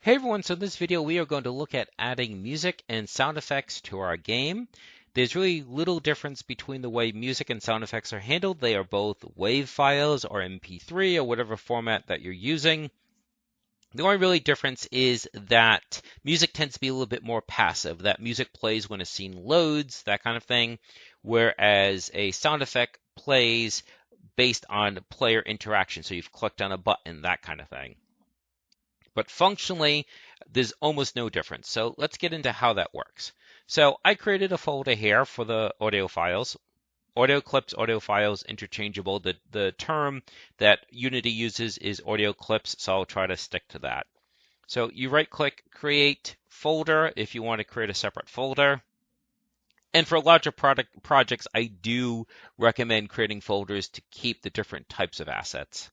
Hey everyone, so in this video we are going to look at adding music and sound effects to our game. There's really little difference between the way music and sound effects are handled. They are both WAV files or MP3 or whatever format that you're using. The only really difference is that music tends to be a little bit more passive. That music plays when a scene loads, that kind of thing, whereas a sound effect plays based on player interaction. So you've clicked on a button, that kind of thing. But functionally, there's almost no difference. So let's get into how that works. So I created a folder here for the audio files. Audio clips, audio files, interchangeable. The term that Unity uses is audio clips, so I'll try to stick to that. So you right click, create folder if you want to create a separate folder. And for larger projects, I do recommend creating folders to keep the different types of assets.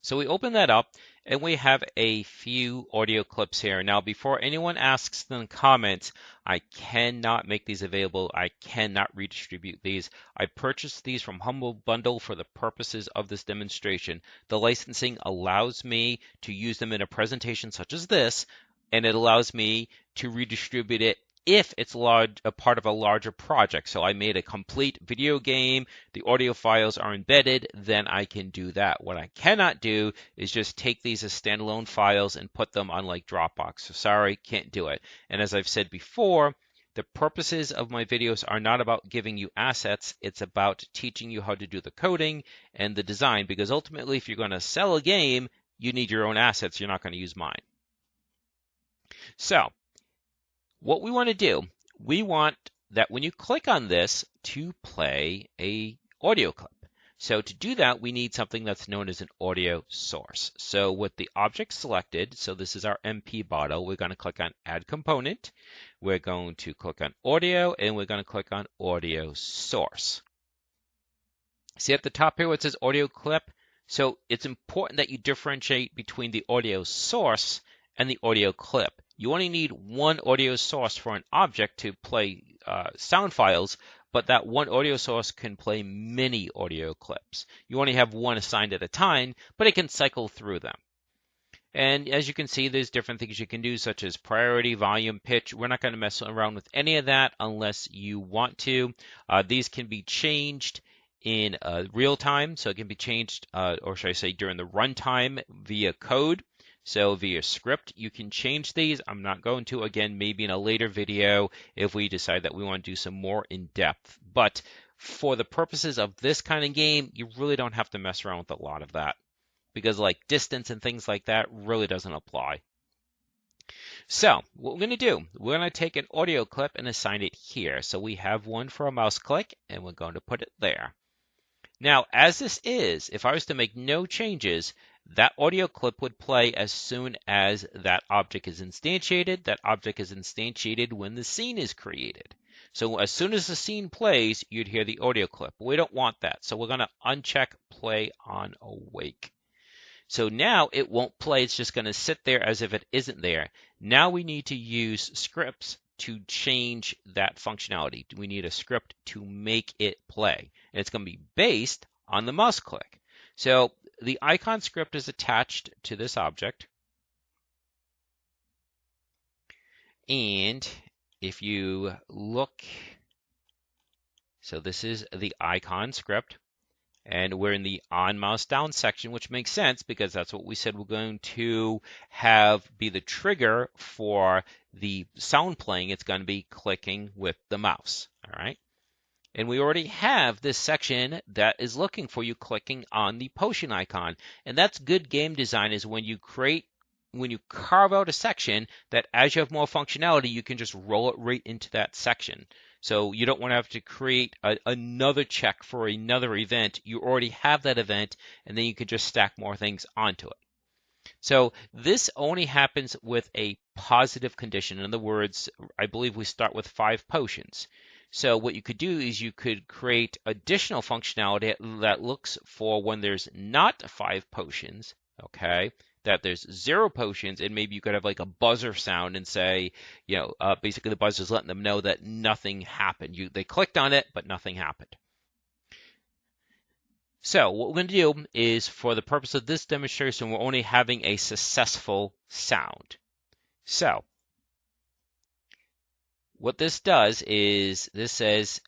So we open that up and we have a few audio clips here. Now, before anyone asks in the comments, I cannot make these available. I cannot redistribute these. I purchased these from Humble Bundle for the purposes of this demonstration. The licensing allows me to use them in a presentation such as this, and it allows me to redistribute it if it's a part of a larger project. So I made a complete video game, the audio files are embedded, then I can do that. What I cannot do is just take these as standalone files and put them on like Dropbox. So sorry, can't do it. And as I've said before, the purposes of my videos are not about giving you assets, it's about teaching you how to do the coding and the design, because ultimately if you're going to sell a game, you need your own assets, you're not going to use mine. So what we want to do, we want that when you click on this to play a audio clip. So to do that, we need something that's known as an audio source. So with the object selected, so this is our MP bottle, we're going to click on Add Component. We're going to click on Audio, and we're going to click on Audio Source. See at the top here where it says Audio Clip? So it's important that you differentiate between the audio source and the audio clip. You only need one audio source for an object to play sound files, but that one audio source can play many audio clips. You only have one assigned at a time, but it can cycle through them. And as you can see, there's different things you can do, such as priority, volume, pitch. We're not going to mess around with any of that unless you want to. These can be changed in real time, so it can be changed, or should I say, during the runtime via code. So via script, you can change these. I'm not going to, again, maybe in a later video if we decide that we want to do some more in depth. But for the purposes of this kind of game, you really don't have to mess around with a lot of that, because like distance and things like that really doesn't apply. So what we're going to do, we're going to take an audio clip and assign it here. So we have one for a mouse click, and we're going to put it there. Now, as this is, if I was to make no changes, that audio clip would play as soon as that object is instantiated. That object is instantiated when the scene is created. So as soon as the scene plays, you'd hear the audio clip. We don't want that, so we're going to uncheck play on awake. So now it won't play, it's just going to sit there as if it isn't there. Now we need to use scripts to change that functionality. We need a script to make it play. And it's going to be based on the mouse click. So the icon script is attached to this object. And if you look, so this is the icon script. And we're in the on mouse down section, which makes sense because that's what we said we're going to have be the trigger for the sound playing. It's going to be clicking with the mouse. All right. And we already have this section that is looking for you clicking on the potion icon. And that's good game design, is when you carve out a section that as you have more functionality, you can just roll it right into that section. So you don't want to have to create another check for another event. You already have that event, and then you can just stack more things onto it. So this only happens with a positive condition. In other words, I believe we start with 5 potions. So what you could do is you could create additional functionality that looks for when there's not 5 potions, okay, that there's 0 potions, and maybe you could have like a buzzer sound and say, basically the buzzer's letting them know that nothing happened. They clicked on it, but nothing happened. So what we're going to do is, for the purpose of this demonstration, we're only having a successful sound. So what this does is, this says,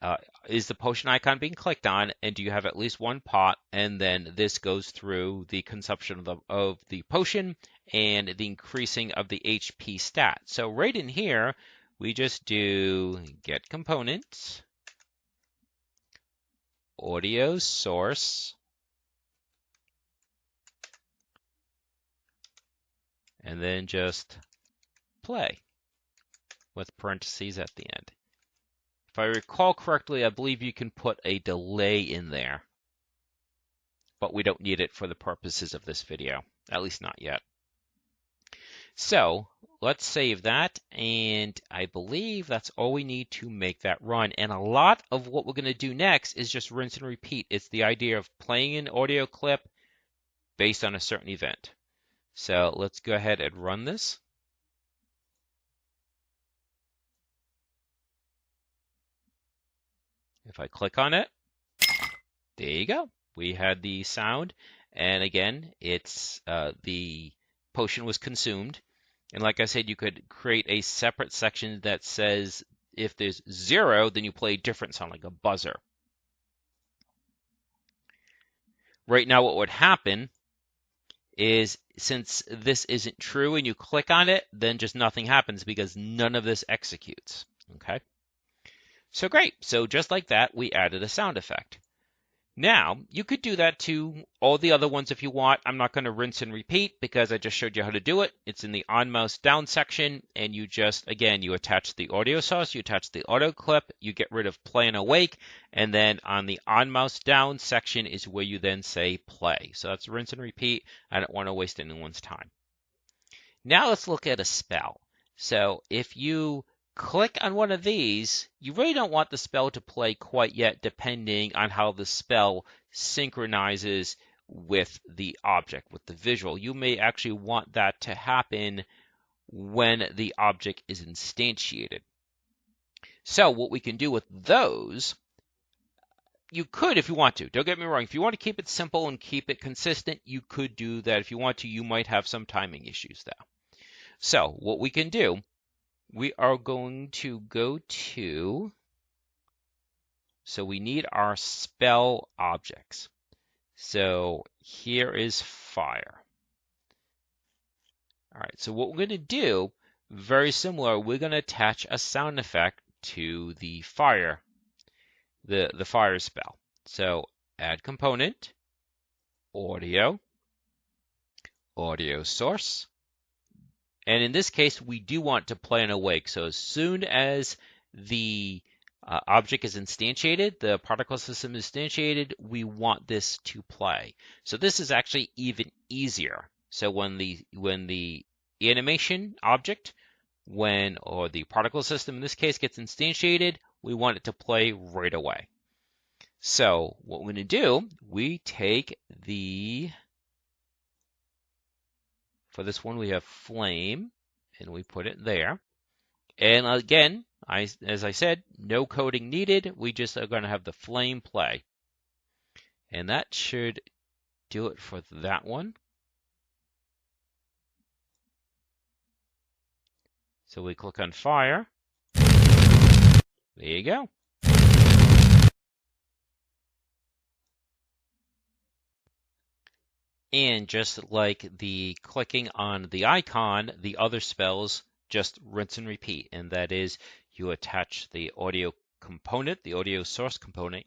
is the potion icon being clicked on, and do you have at least one pot? And then this goes through the consumption of the potion and the increasing of the HP stat. So right in here, we just do get components, audio source, and then just play with parentheses at the end. If I recall correctly, I believe you can put a delay in there, but we don't need it for the purposes of this video, at least not yet. So let's save that, and I believe that's all we need to make that run. And a lot of what we're going to do next is just rinse and repeat. It's the idea of playing an audio clip based on a certain event. So let's go ahead and run this. If I click on it, there you go. We had the sound, and again, it's the potion was consumed. And like I said, you could create a separate section that says if there's 0, then you play a different sound, like a buzzer. Right now, what would happen is, since this isn't true and you click on it, then just nothing happens because none of this executes. Okay? So great. So just like that, we added a sound effect. Now, you could do that to all the other ones if you want. I'm not going to rinse and repeat because I just showed you how to do it. It's in the on mouse down section, and you just, again, you attach the audio source, you attach the audio clip, you get rid of play and awake, and then on the on mouse down section is where you then say play. So that's rinse and repeat. I don't want to waste anyone's time. Now let's look at a spell. So if you click on one of these, you really don't want the spell to play quite yet, depending on how the spell synchronizes with the object, with the visual. You may actually want that to happen when the object is instantiated. So what we can do with those, you could if you want to. Don't get me wrong. If you want to keep it simple and keep it consistent, you could do that. If you want to, you might have some timing issues though. So what we can do, we are going to go to, so we need our spell objects. So here is fire. All right, so what we're going to do, very similar, we're going to attach a sound effect to the fire, the fire spell. So add component, audio, audio source. And in this case, we do want to play and awake. So as soon as the object is instantiated, the particle system is instantiated, we want this to play. So this is actually even easier. So when the animation object, or the particle system in this case gets instantiated, we want it to play right away. So what we're going to do, we take for this one, we have flame, and we put it there. And again, as I said, no coding needed. We just are going to have the flame play. And that should do it for that one. So we click on fire. There you go. And just like the clicking on the icon, the other spells just rinse and repeat. And that is, you attach the audio component, the audio source component,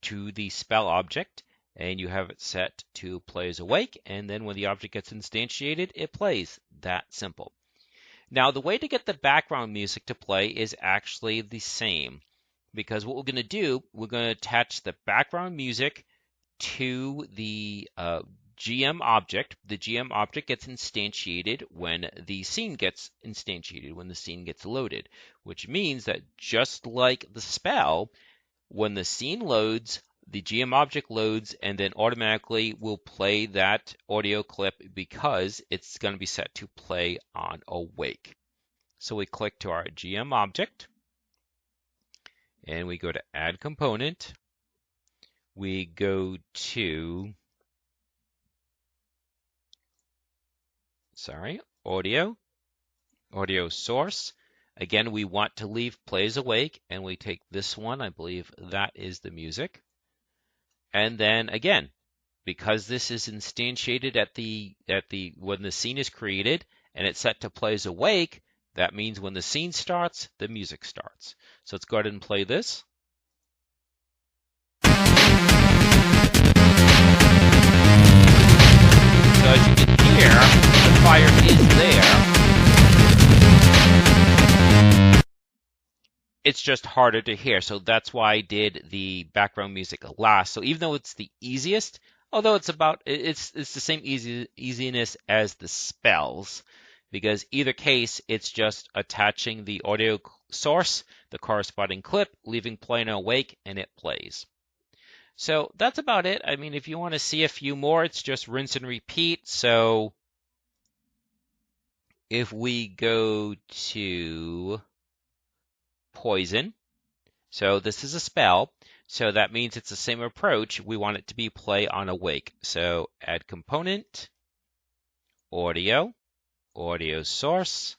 to the spell object, and you have it set to play as awake. And then when the object gets instantiated, it plays. That simple. Now, the way to get the background music to play is actually the same, because what we're going to do, we're going to attach the background music to the GM object. The GM object gets instantiated when the scene gets instantiated, when the scene gets loaded, which means that just like the spell, when the scene loads, the GM object loads and then automatically will play that audio clip because it's going to be set to play on awake. So we click to our GM object and we go to add component. we go to, audio, audio source. Again, we want to leave plays awake, and we take this one. I believe that is the music. And then again, because this is instantiated at the when the scene is created and it's set to plays awake, that means when the scene starts, the music starts. So let's go ahead and play this. So as you can hear, the fire is there. It's just harder to hear, so that's why I did the background music last. So even though it's the easiest, although it's the same easiness as the spells, because either case it's just attaching the audio source, the corresponding clip, leaving play and awake, and it plays. So that's about it. I mean, if you want to see a few more, it's just rinse and repeat. So if we go to poison, so this is a spell, so that means it's the same approach. We want it to be play on awake. So add component, audio, audio source,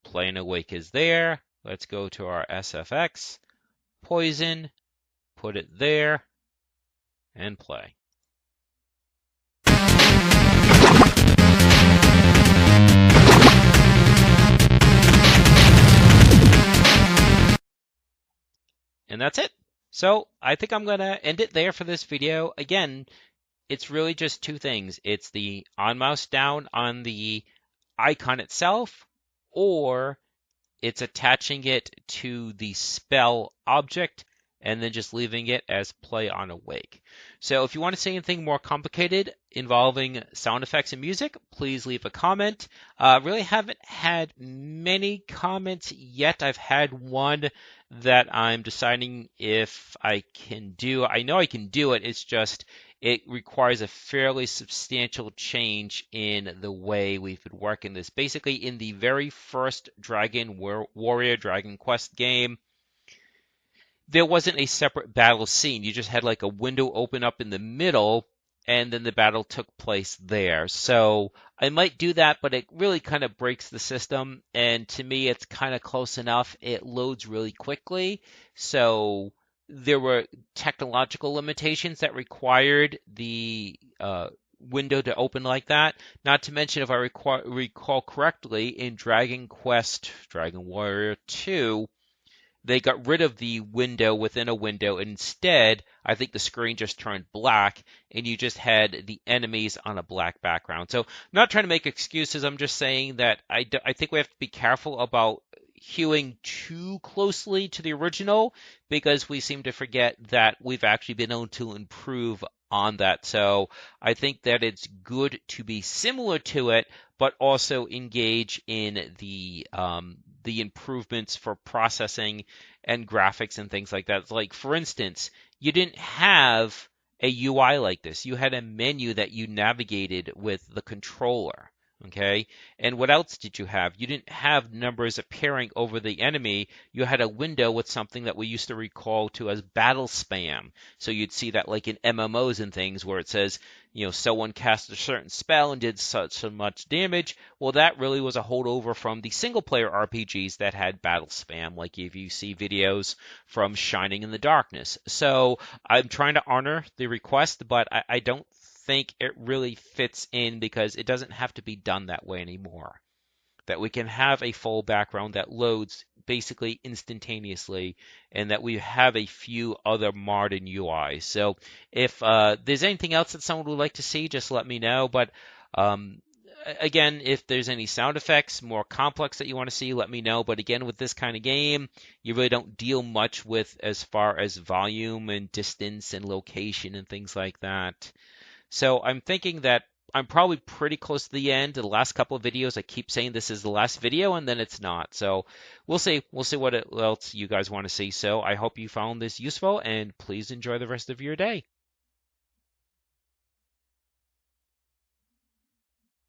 play and awake is there. Let's go to our SFX, poison, put it there, and play. And that's it. So I think I'm going to end it there for this video. Again, it's really just two things. It's the on mouse down on the icon itself, or it's attaching it to the spell object and then just leaving it as play on awake. So if you want to see anything more complicated involving sound effects and music, please leave a comment. Really haven't had many comments yet. I've had one that I'm deciding if I can do. I know I can do it. It's just it requires a fairly substantial change in the way we've been working this. Basically, in the very first Dragon Warrior Dragon Quest game, there wasn't a separate battle scene. You just had like a window open up in the middle, and then the battle took place there. So I might do that, but it really kind of breaks the system. And to me, it's kind of close enough. It loads really quickly. So there were technological limitations that required the window to open like that. Not to mention, if I recall correctly, in Dragon Warrior 2, they got rid of the window within a window. Instead, I think the screen just turned black and you just had the enemies on a black background. So I'm not trying to make excuses. I'm just saying that I think we have to be careful about hewing too closely to the original, because we seem to forget that we've actually been able to improve on that. So I think that it's good to be similar to it, but also engage in the improvements for processing and graphics and things like that. Like, for instance, you didn't have a UI like this. You had a menu that you navigated with the controller. Okay, and what else did you have? You didn't have numbers appearing over the enemy. You had a window with something that we used to recall to as battle spam. So you'd see that like in MMOs and things where it says, someone cast a certain spell and did such and much damage. Well, that really was a holdover from the single-player RPGs that had battle spam, like if you see videos from Shining in the Darkness. So I'm trying to honor the request, but I don't think it really fits in, because it doesn't have to be done that way anymore. That we can have a full background that loads basically instantaneously, and that we have a few other modern UIs. So if there's anything else that someone would like to see, just let me know. But again, if there's any sound effects more complex that you want to see, let me know. But again, with this kind of game, you really don't deal much with as far as volume and distance and location and things like that. So I'm thinking that I'm probably pretty close to the end. The last couple of videos, I keep saying this is the last video, and then it's not. So we'll see. We'll see what else you guys want to see. So I hope you found this useful, and please enjoy the rest of your day.